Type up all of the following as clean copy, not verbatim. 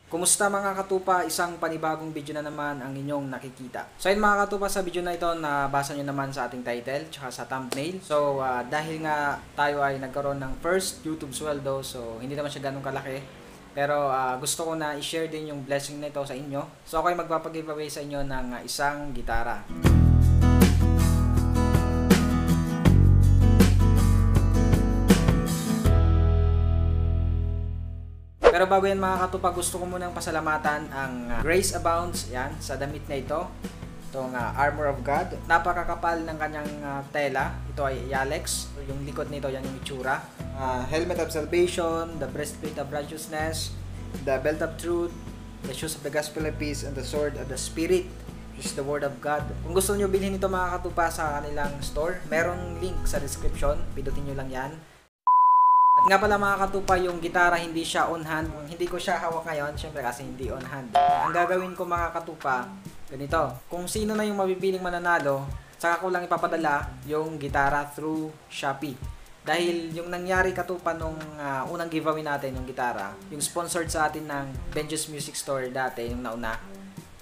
Kumusta mga katupa? Isang panibagong video na naman ang inyong nakikita. So ayun mga katupa, sa video na ito, nabasa nyo naman sa ating title tsaka sa thumbnail. So dahil nga tayo ay nagkaroon ng first YouTube sweldo, so hindi naman siya ganun kalaki. Pero gusto ko na i-share din yung blessing na ito sa inyo. So ako ay magpapag-giveaway sa inyo ng isang gitara. Pero bago yan mga katupa, gusto ko munang pasalamatan ang Grace Abounds yan, sa damit na ito. Itong Armor of God. Napakakapal ng kanyang tela. Ito ay Yalex. Yung likod nito, yan yung itsura. Helmet of Salvation, the Breastplate of Righteousness, the Belt of Truth, the Shoes of the Gospel of Peace, and the Sword of the Spirit, which is the Word of God. Kung gusto nyo bilhin ito mga katupa sa kanilang store, merong link sa description. Pindutin nyo lang yan. At nga pala mga katupa, yung gitara hindi siya on hand. Hindi ko siya hawak ngayon, syempre kasi hindi on hand. Ang gagawin ko mga katupa, ganito. Kung sino na yung mabibiling mananalo, saka ko lang ipapadala yung gitara through Shopee. Dahil yung nangyari katupa nung unang giveaway natin, yung gitara, yung sponsored sa atin ng Benjo's Music Store dati, yung nauna,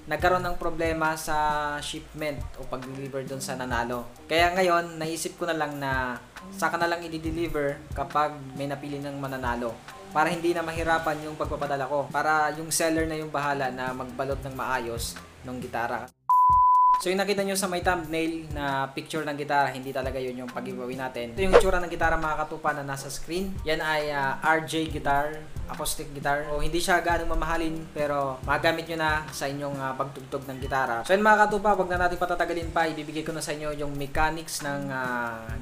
nagkaroon ng problema sa shipment o pag-deliver doon sa nanalo. Kaya ngayon, naisip ko na lang na saka na lang i-deliver kapag may napili ng mananalo. Para hindi na mahirapan yung pagpapadala ko. Para yung seller na yung bahala na magbalot ng maayos ng gitara. So yung nakita nyo sa may thumbnail na picture ng gitara, hindi talaga yun yung pag-giveaway natin. Ito yung itsura ng gitara mga katupa na nasa screen. Yan ay RJ guitar, acoustic guitar. O hindi siya gaano mamahalin pero magamit nyo na sa inyong pagtugtog ng gitara. So yun mga katupa, wag na natin patatagalin pa, ibibigay ko na sa inyo yung mechanics ng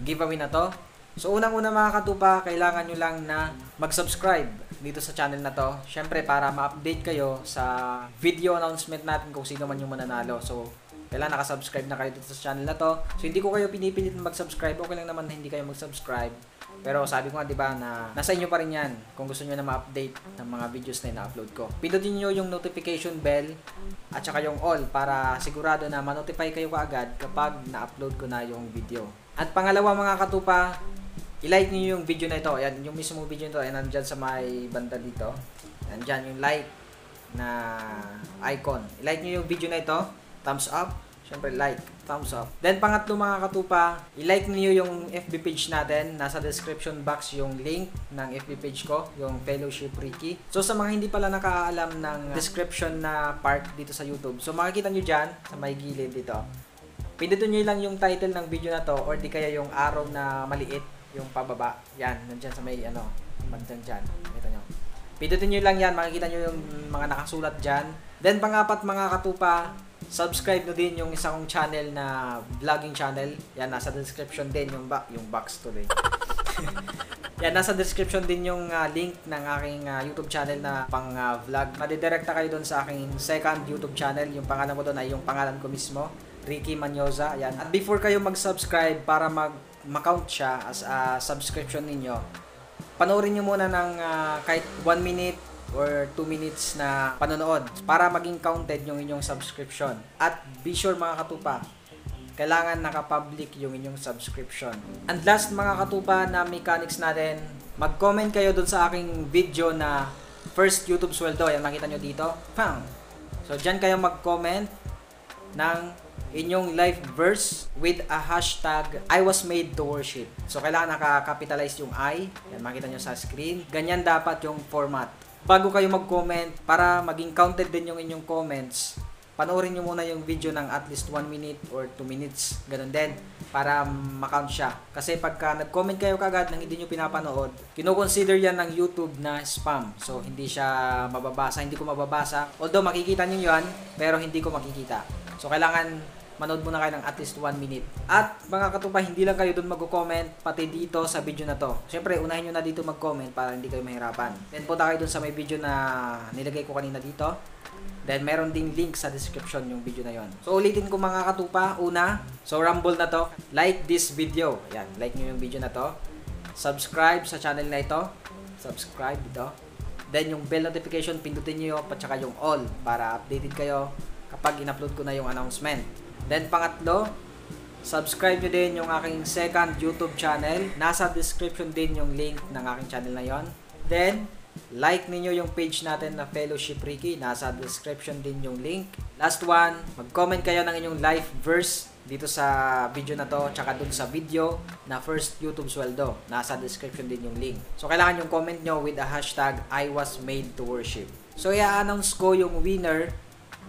giveaway na to. So unang-una mga katupa, kailangan nyo lang na mag-subscribe dito sa channel na to. Syempre para ma-update kayo sa video announcement natin kung sino man yung mananalo. So kailangan nakasubscribe na kayo dito sa channel na to. So hindi ko kayo pinipilit na mag-subscribe. Okay lang naman na hindi kayo mag-subscribe. Pero sabi ko nga diba na nasa inyo pa rin yan kung gusto nyo na ma-update ng mga videos na ina-upload ko. Pindutin nyo yung notification bell at saka yung all para sigurado na ma-notify kayo kaagad kapag na-upload ko na yung video. At pangalawa mga katupa, i-like nyo yung video na ito. Ayan, yung mismo video nito ay nandyan sa may banda dito. Nandyan yung like na icon. I-like nyo yung video na ito. Thumbs up. Siyempre like. Thumbs up. Then pangatlo mga katupa, i-like niyo yung FB page natin. Nasa description box yung link ng FB page ko. Yung Fellowship Ricky. So sa mga hindi pala nakaalam ng description na part dito sa YouTube. So makikita nyo dyan sa may gilid dito. Pindutin nyo lang yung title ng video na to or di kaya yung arrow na maliit. Yung pababa. Yan. Nandyan sa may bandang dyan. Kita nyo. Pindutin nyo lang yan. Makikita nyo yung mga nakasulat dyan. Then pangapat mga katupa, subscribe nyo din yung isa kong channel na vlogging channel. Yan, nasa description din yung box tuloy. Yan, nasa description din yung link ng aking YouTube channel na pang vlog. Madidirekta kayo doon sa aking second YouTube channel. Yung pangalan ko doon ay yung pangalan ko mismo, Ricky Manyoza. Yan. At before kayo mag-subscribe para mag-count siya as a subscription ninyo, panoorin nyo muna ng kahit 1 minute or 2 minutes na panonood para maging counted yung inyong subscription. At be sure mga katupa, kailangan naka-public yung inyong subscription. And last mga katupa na mechanics natin, mag-comment kayo dun sa aking video na first YouTube sweldo. Yan, makita nyo dito. Pang! So dyan kayo mag-comment ng inyong life verse with a hashtag I was made to worship. So kailangan naka-capitalize yung I. Yan, makita nyo sa screen. Ganyan dapat yung format. Bago kayo mag-comment, para maging counted din yung inyong comments, panoorin nyo muna yung video ng at least 1 minute or 2 minutes. Ganun din, para makount siya. Kasi pagka nag-comment kayo kagad nang hindi nyo pinapanood, kino-consider yan ng YouTube na spam. So, hindi siya mababasa, hindi ko mababasa. Although, makikita nyo yan, pero hindi ko makikita. So, kailangan manood muna kayo ng at least 1 minute. At mga katupa, hindi lang kayo dun mag-comment, pati dito sa video na to. Siyempre, unahin nyo na dito mag-comment para hindi kayo mahirapan. Then, punta kayo dun sa may video na nilagay ko kanina dito. Then, meron ding link sa description yung video na yon. So, ulitin ko mga katupa. Una, so rumble na to. Like this video. Yan, like nyo yung video na to. Subscribe sa channel na ito. Subscribe dito. Then, yung bell notification, pindutin nyo yun, at saka yung all para updated kayo kapag in-upload ko na yung announcement. Then pangatlo, subscribe nyo din yung aking second YouTube channel. Nasa description din yung link ng aking channel na yon. Then, like ninyo yung page natin na Fellowship Ricky. Nasa description din yung link. Last one, mag-comment kayo ng inyong life verse dito sa video na to, tsaka dun sa video na first YouTube sweldo. Nasa description din yung link. So, kailangan yung comment nyo with a hashtag I was made to worship. So, i-announce ko yung winner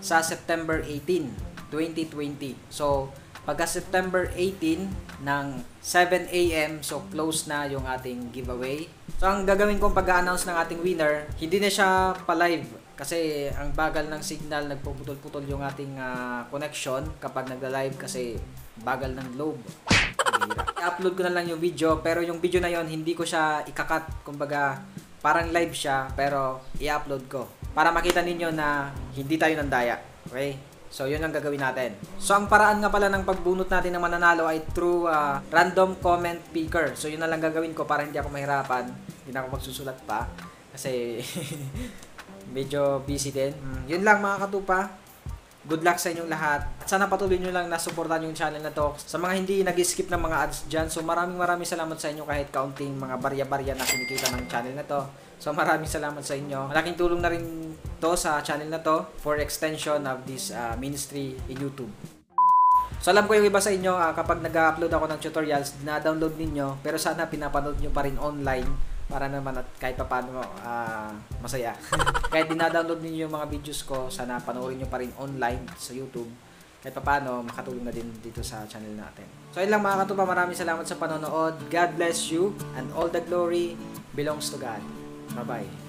sa September 18, 2020. So, pagka September 18 ng 7 AM, so close na yung ating giveaway. So, ang gagawin kong pag-announce ng ating winner, hindi na siya pa-live kasi ang bagal ng signal, nagpuputol-putol yung ating connection kapag nagla-live kasi bagal ng load. I-upload ko na lang yung video, pero yung video na yon hindi ko siya ikakat, kumbaga parang live siya pero i-upload ko para makita ninyo na hindi tayo nandaya. Okay? So, yun ang gagawin natin. So, ang paraan nga pala ng pagbunot natin ng mananalo ay through random comment picker. So, yun na lang gagawin ko para hindi ako mahirapan. Hindi na ako magsusulat pa. Kasi, medyo busy din. Yun lang mga katupa. Good luck sa inyong lahat. At sana patuloy nyo lang na supportan yung channel na to. Sa mga hindi nag-skip ng mga ads dyan. So, maraming salamat sa inyo kahit kaunting mga barya-barya na kinikita ng channel na to. So, maraming salamat sa inyo. Malaking tulong na rin to sa channel na to for extension of this ministry in YouTube. So, alam ko yung iba sa inyo, kapag nag-upload ako ng tutorials, na-download ninyo, pero sana pinapanood nyo pa rin online para naman at kahit pa paano masaya. Kahit dina-download ninyo yung mga videos ko, sana panoorin nyo pa rin online sa YouTube. Kahit pa paano, makatulong na din dito sa channel natin. So, yun lang mga katupa. Maraming salamat sa panonood. God bless you and all the glory belongs to God. Bye-bye.